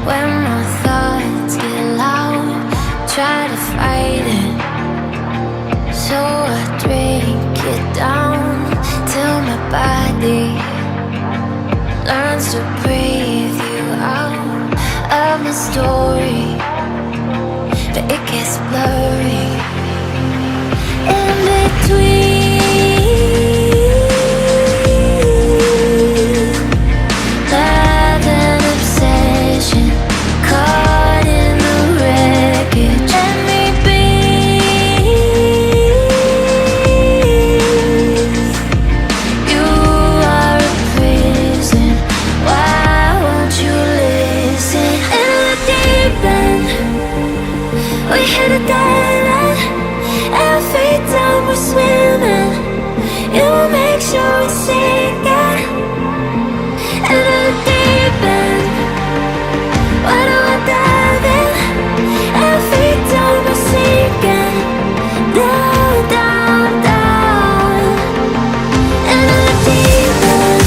When my thoughts get loud, try to fight it. So I drink it down till my body learns to breathe you out of my story, but it gets blurry in between. Love and obsession caught in the wreckage. Let me be. You are a prison. Why won't you listen? In the deep end, we hit a dead end. Every time we're swimming, you make sure we sink it. In the deep end, why do I dive in? Every time we're sinking down, down, down. In the deep end.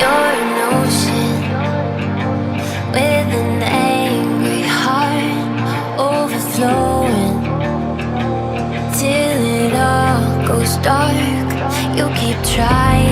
You're an ocean with an angry heart, overflowing till it all goes dark. You keep trying.